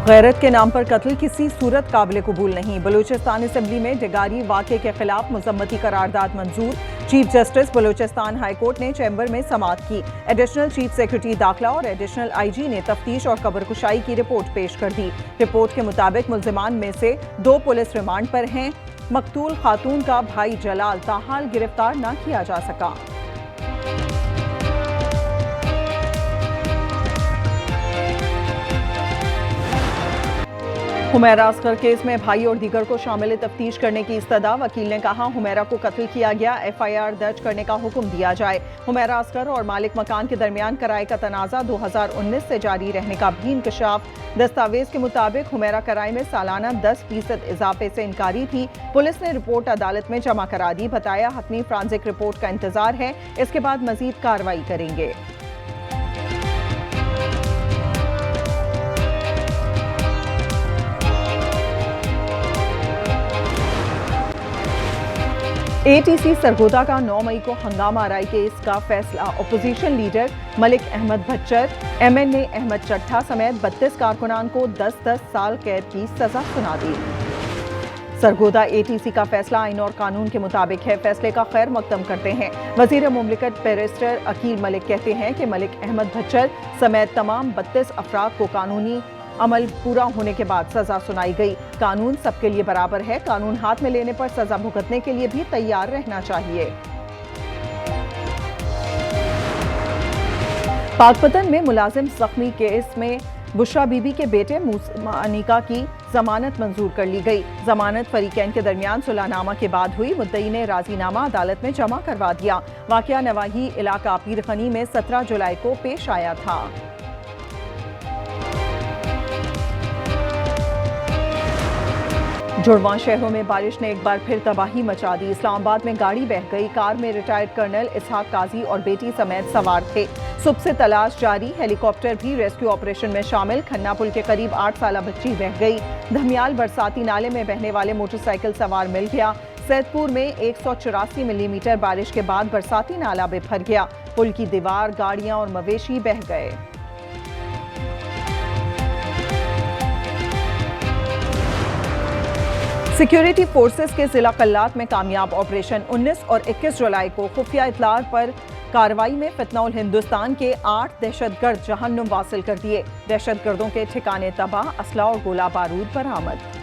गैरत के नाम पर कत्ल किसी सूरत काबिल कबूल नहीं। बलूचिस्तान असेंबली में डिगारी वाक़े के खिलाफ मुज़म्मती करारदाद मंजूर। Chief justice Balochistan high court ने चैम्बर में समाअत की। एडिशनल चीफ सेक्रेटरी दाखिला और एडिशनल IG ने तफ्तीश और कब्रकुशाई की रिपोर्ट पेश कर दी। रिपोर्ट के मुताबिक मुल्जिमान में से 2 पुलिस रिमांड पर हैं। मकतूल खातून का भाई जलाल ताहाल गिरफ्तार न किया जा सका। हुमैरा असगर केस में भाई और दीगर को शामिल तफ्तीश करने की इस्तदा। वकील ने कहा, हुमैरा को कत्ल किया गया, FIR दर्ज करने का हुक्म दिया जाए। हुमैरा असगर और मालिक मकान के दरमियान कराए का तनाज़ा 2019 से जारी रहने का भी इंकशाफ। दस्तावेज के मुताबिक हुमैरा कराए में सालाना 10% इजाफे से इनकारी थी। पुलिस ने रिपोर्ट अदालत में जमा करा दी। बताया, हतमी फ्रांसिक रिपोर्ट का इंतजार है, इसके बाद मजीद कार्रवाई करेंगे। ATC सरगोदा का 9 मई को हंगामा आराई केस का फैसला। Opposition leader Malik Ahmad Bhachar, MNA Ahmad Chattha समेत 32 कारकुनान को 10-10 साल कैद की सजा सुना दी। सरगोदा ATC का फैसला आईन और कानून के मुताबिक है। फैसले का खैर मकदम करते हैं। वजीर मुमलिकत बैरिस्टर अकील मलिक कहते हैं कि मलिक अहमद भच्चर समेत तमाम 32 अफराद को कानूनी अमल पूरा होने के बाद सजा सुनाई गई। कानून सबके लिए बराबर है। कानून हाथ में लेने पर सजा भुगतने के लिए भी तैयार रहना चाहिए। पाकपतन में मुलाजिम जख्मी केस में बुशरा बीबी के बेटे मूसा अनीका की जमानत मंजूर कर ली गई। जमानत फरीकैन के दरमियान सुलहनामा के बाद हुई। मुद्दई ने राजीनामा अदालत में जमा करवा दिया। वाकया नवाही इलाका पीर खनी में 17 जुलाई को पेश आया था। जुड़वां शहरों में बारिश ने एक बार फिर तबाही मचा दी। इस्लामाबाद में गाड़ी बह गई। कार में रिटायर्ड कर्नल इसहाक काजी और बेटी समेत सवार थे। सुबह से तलाश जारी। हेलीकॉप्टर भी रेस्क्यू ऑपरेशन में शामिल। खन्ना पुल के करीब 8 साल बच्ची बह गई। धमियाल बरसाती नाले में बहने वाले मोटरसाइकिल सवार मिल गया। सैदपुर में 184 मिलीमीटर बारिश के बाद बरसाती नाला बिफर गया। पुल की दीवार, गाड़ियां और मवेशी बह गए। सिक्योरिटी फोर्सेस के जिला कल्लात में कामयाब ऑपरेशन। 19 और 21 जुलाई को खुफिया इत्तलात पर कार्रवाई में फितनौल हिंदुस्तान के 8 दहशतगर्द जहन्नुम वासिल कर दिए। दहशतगर्दों के ठिकाने तबाह, असला और गोला बारूद बरामद।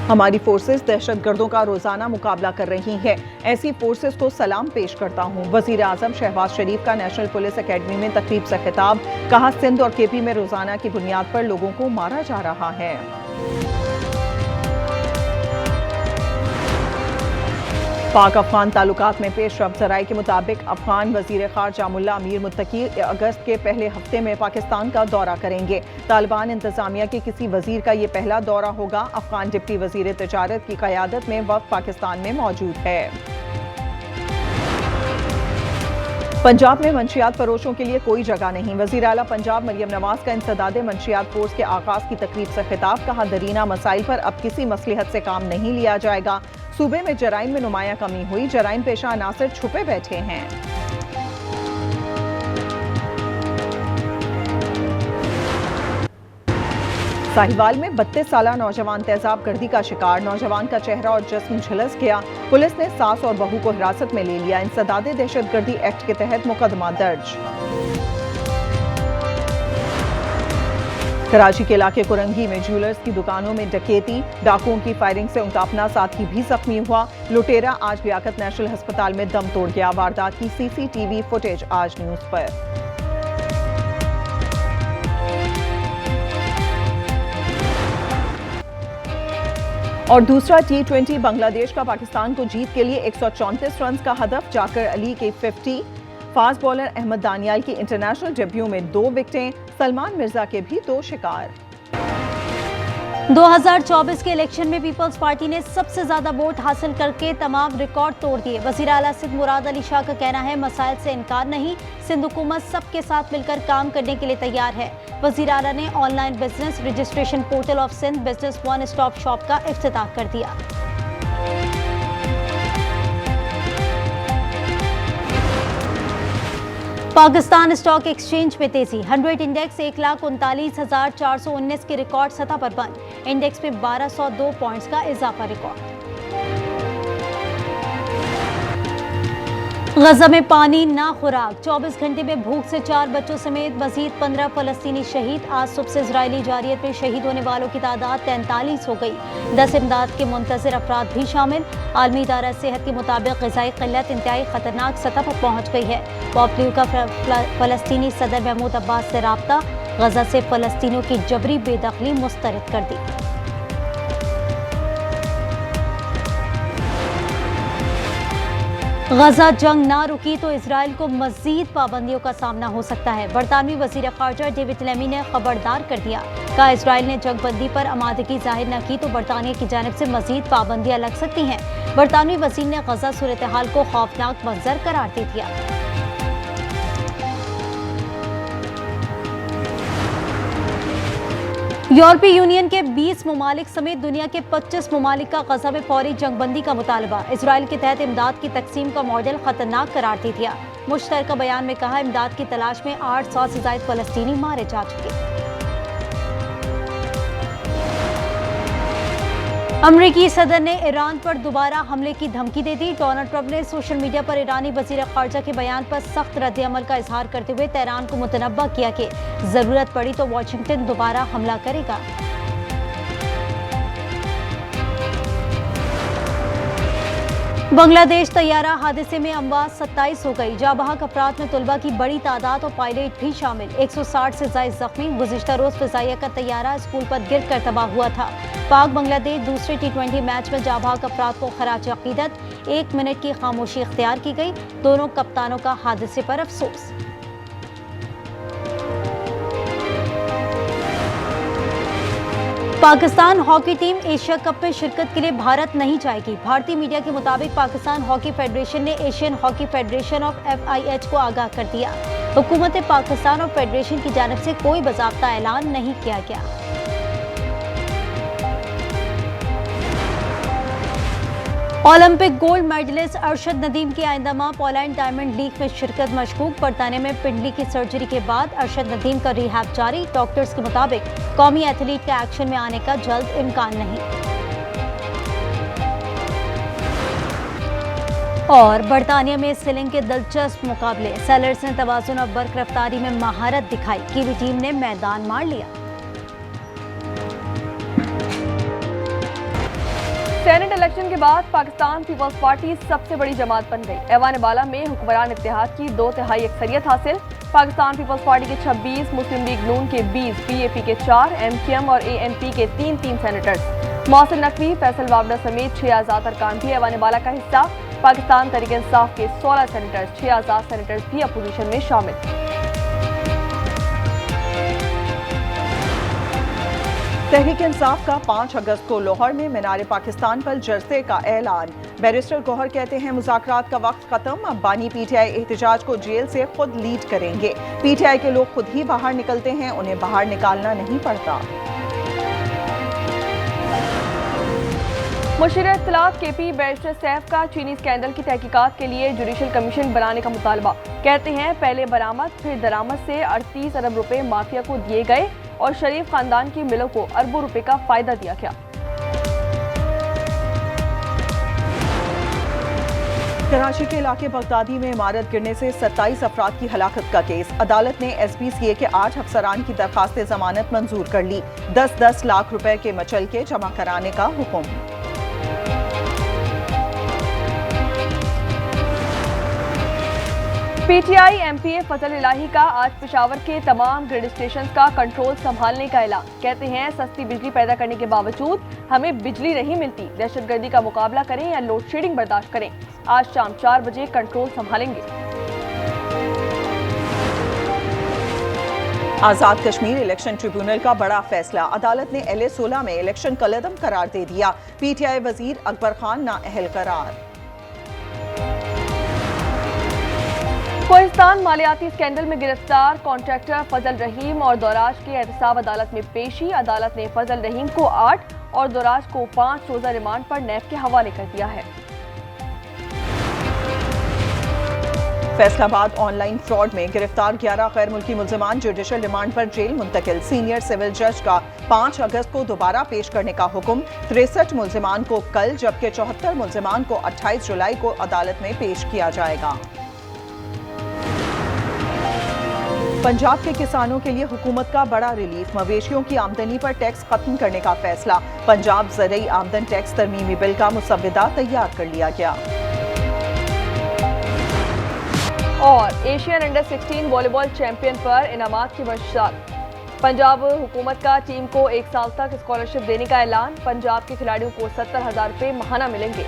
हमारी फोर्सेस दहशतगर्दों का रोजाना मुकाबला कर रही हैं। ऐसी फोर्सेस को सलाम पेश करता हूं। वजीर आजम शहबाज शरीफ का नेशनल पुलिस एकेडमी में तकरीब से खिताब। कहा, सिंध और KP में रोजाना की बुनियाद पर लोगों को मारा जा रहा है। पाक अफगान ताल्लुकात में पेशरफ्त। ज़राए के मुताबिक अफगान वजीर खारजा मुल्ला अमीर मुत्तकी अगस्त के पहले हफ्ते में पाकिस्तान का दौरा करेंगे। तालिबान इंतजामिया के किसी वजीर का ये पहला दौरा होगा। अफगान डिप्टी वजीर तजारत की क़यादत में वफ़द पाकिस्तान में मौजूद है। पंजाब में मंशियात फरोशों के लिए कोई जगह नहीं। वज़ीर आला पंजाब मरियम नवाज का इंसदादे मंशियात कोर्स के आगाज की तकरीब से खिताब। कहा, दरीना मसाइल पर अब किसी मसलिहत से काम नहीं लिया जाएगा। सूबे में जराइम में नुमाया कमी हुई। जराइम पेशा अनासर छुपे बैठे हैं। साहिवाल में 32 साला नौजवान तेजाब गर्दी का शिकार। नौजवान का चेहरा और जिस्म झुलस गया। पुलिस ने सास और बहू को हिरासत में ले लिया। इंसदादे दहशतगर्दी एक्ट के तहत मुकदमा दर्ज। कराची के इलाके कुरंगी में ज्वेलर्स की दुकानों में डकैती। डाकुओं की फायरिंग से उनका अपना साथी भी जख्मी हुआ। लुटेरा आज लियाकत नेशनल अस्पताल में दम तोड़ गया। वारदात की CCTV फुटेज आज न्यूज पर। और दूसरा T20 बांग्लादेश का पाकिस्तान को जीत के लिए 134 रन का हदफ। जाकर अली की 50। फास्ट बॉलर अहमद दानियाल की इंटरनेशनल डेब्यू में 2 विकेटें। सलमान मिर्जा के भी 2 शिकार। 2024 के इलेक्शन में पीपल्स पार्टी ने सबसे ज्यादा वोट हासिल करके तमाम रिकॉर्ड तोड़ दिए। वजीर आला सिंध मुराद अली शाह का कहना है, मसाइल से इनकार नहीं, सिंध हुकूमत सबके साथ मिलकर काम करने के लिए तैयार है। वजीर आला ने online business registration portal of Sindh business one stop shop का इफ्तिताह कर दिया। पाकिस्तान स्टॉक एक्सचेंज में तेजी। 100 इंडेक्स 1,39,419 के रिकॉर्ड सतह पर बंद। इंडेक्स में 1202 पॉइंट्स का इजाफा रिकॉर्ड। गजा में पानी ना खुराक, 24 घंटे में भूख से 4 बच्चों समेत मजीद 15 फलस्तीनी शहीद। आज सुबह से इजरायली जारियत में शहीद होने वालों की तादाद 43 हो गई। 10 इमदाद के मुंतजर अफराद भी शामिल। आलमी इदारा सेहत के मुताबिक ग़िज़ाई क़िल्लत इंतहाई ख़तरनाक सतह पर पहुँच गई है। पॉपुलर का फ़लस्तीनी सदर महमूद अब्बास से रब्ता। गजा से फ़लस्तीनियों की जबरी बेदखली मुस्तरद कर दी। गजा जंग ना रुकी तो इसराइल को मजीद पाबंदियों का सामना हो सकता है। बरतानवी वज़ीर ख़ारजा डेविड लेमी ने खबरदार कर दिया। कहा इसराइल ने जंग बंदी पर आमादगी जाहिर न की तो बरतानिया की जानिब से मजीद पाबंदियां लग सकती हैं। बरतानवी वज़ीर ने गजा सूरत हाल को खौफनाक मंजर करार दे दिया। यूरोपीय यूनियन के 20 ममालिक समेत दुनिया के 25 ममालिक का गजा में फौरी जंगबंदी का मुतालबा। इसराइल के तहत इमदाद की तकसीम का मॉडल खतरनाक करार दे दिया। मुश्तरका बयान में कहा इमदाद की तलाश में 800 से ज़ायद फ़लस्तीनी मारे जा चुके। अमरीकी सदर ने ईरान पर दोबारा हमले की धमकी दे दी। डोनाल्ड ट्रंप ने सोशल मीडिया पर ईरानी वज़ीर ख़ारजा के बयान पर सख्त रद्द-ए-अमल का इजहार करते हुए तेहरान को मुतनब्बा किया कि ज़रूरत पड़ी तो वाशिंगटन दोबारा हमला करेगा। बांग्लादेश तैयारा हादसे में अमवात 27 हो गई। जाबाहक अफराद में तुलबा की बड़ी तादाद और पायलट भी शामिल। 160 से ज़ायद जख्मी। गुज़िश्ता रोज़ फ़िज़ाइया का तैयारा स्कूल पर गिर कर तबाह हुआ था। पाक बांग्लादेश दूसरे T20 मैच में जाबाहक अफराद को खराज अक़ीदत 1 मिनट की खामोशी इख्तियार की गई। दोनों कप्तानों का हादसे पर अफसोस। Pakistan hockey team Asia cup में शिरकत के लिए भारत नहीं जाएगी। भारतीय मीडिया के मुताबिक पाकिस्तान हॉकी फेडरेशन ने Asian hockey federation of FIH को आगाह कर दिया। हुकूमत पाकिस्तान और फेडरेशन की जानिब से कोई बाज़ाब्ता ऐलान नहीं किया गया। Olympic gold medallist Arshad Nadeem की आइंदा माह पोलैंड डायमंड लीग में शिरकत मशकूक। बरतानिया में पिंडली की सर्जरी के बाद अरशद नदीम का रिहैब जारी। डॉक्टर्स के मुताबिक कौमी एथलीट के एक्शन में आने का जल्द इम्कान नहीं। और बरतानिया में सेलिंग के दिलचस्प मुकाबले। सेलर्स ने तवाज़ुन और बर्क रफ्तारी में महारत दिखाई। कीवी टीम ने मैदान मार लिया। सेनेट इलेक्शन के बाद पाकिस्तान पीपल्स पार्टी सबसे बड़ी जमात बन गई। ऐवान बाला में हुक्मरान इत्तेहाद की 2/3 अक्सरियत हासिल। पाकिस्तान पीपल्स पार्टी के 26, मुस्लिम लीग नून के 20, PAP के 4, MQM और ANP के 3 सेनेटर्स। मोहसिन नकवी, फैसल वावड़ा समेत 6 आज़ाद अरकान भी ऐवान बाला का हिस्सा। पाकिस्तान तहरीक इंसाफ के 16 सेनेटर्स, 6 आज़ाद सेनेटर्स भी अपोजिशन में शामिल। तहरीक इंसाफ का 5 अगस्त को लाहौर में मीनार पाकिस्तान पर जलसे का ऐलान। बैरिस्टर गौहर कहते हैं मुज़ाकरात का वक्त खत्म। अब बानी PTI एहतजाज को जेल से खुद लीड करेंगे। PTI के लोग खुद ही बाहर निकलते हैं, उन्हें बाहर निकालना नहीं पड़ता। मुशीर इत्तलात KP बैरिस्टर सैफ का चीनी स्कैंडल की तहकीकात के लिए जुडिशल कमीशन बनाने का मुतालबा। कहते हैं पहले बरामद फिर दरामद से 38 अरब रुपए माफिया को दिए गए और शरीफ खानदान की मिलों को अरबों रुपए का फायदा दिया गया। कराची के इलाके बगदादी में इमारत गिरने से 27 अफराद की हलाकत का केस। अदालत ने SPCA के 8 अफसरान की दरखास्त जमानत मंजूर कर ली। 10-10 लाख रुपए के मचलके जमा कराने का हुक्म। PTI MPA फजल इलाही का आज पेशावर के तमाम ग्रिड स्टेशन का कंट्रोल संभालने का ऐलान। कहते हैं सस्ती बिजली पैदा करने के बावजूद हमें बिजली नहीं मिलती। दहशतगर्दी का मुकाबला करें या लोड शेडिंग बर्दाश्त करें। आज शाम 4 बजे कंट्रोल संभालेंगे। आजाद कश्मीर इलेक्शन ट्रिब्यूनल का बड़ा फैसला। अदालत ने LA-16 में इलेक्शन कलअदम करार दे दिया। PTI वजीर अकबर खान नाअहल करार। कोहिस्तान मालियाती स्कैंडल में गिरफ्तार कॉन्ट्रैक्टर फजल रहीम और दौराज के एहतसाब अदालत में पेशी। अदालत ने फजल रहीम को 8 और दौराज को 5 रोजा रिमांड पर नैब के हवाले कर दिया है। फैसलाबाद ऑनलाइन फ्रॉड में गिरफ्तार 11 गैर मुल्की मुल्जिमान जुडिशल रिमांड पर जेल मुंतकिल। सीनियर सिविल जज का 5 अगस्त को दोबारा पेश करने का हुक्म। 63 मुल्जिमान को कल जबकि 74 मुल्जिमान को 28 जुलाई को अदालत में पेश किया जाएगा। पंजाब के किसानों के लिए हुकूमत का बड़ा रिलीफ। मवेशियों की आमदनी पर टैक्स खत्म करने का फैसला। पंजाब ज़रई आमदन टैक्स तरमीमी बिल का मुसव्विदा तैयार कर लिया गया। और एशियन अंडर 16 वॉलीबॉल चैंपियन पर इनामात की बरसात। पंजाब हुकूमत का टीम को 1 साल तक स्कॉलरशिप देने का ऐलान। पंजाब के खिलाड़ियों को 70,000 रुपये माहाना मिलेंगे।